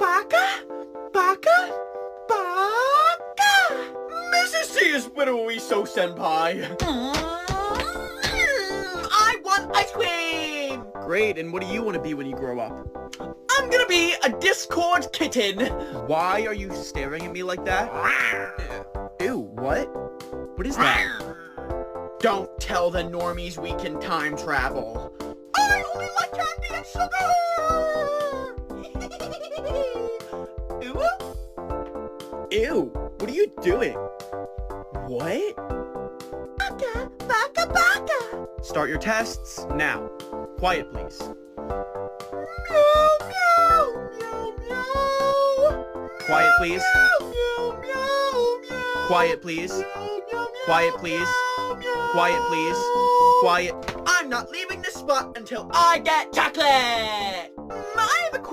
Baka? Baka? Baka? Mrs. C is so senpai. I want ice cream! Great, and what do you want to be when you grow up? I'm gonna be a Discord kitten. Why are you staring at me like that? Ew, what? What is that? Don't tell the normies we can time travel. I only like candy and sugar! Ew, what are you doing? What? Baka, baka, baka! Start your tests now. Quiet, please. Meow, meow, meow, meow. Quiet, please. Meow, meow, meow. Quiet, please. Meow, meow, Quiet, please. meow, meow. Quiet, please. Quiet. I'm not leaving this spot until I get chocolate! I have a question.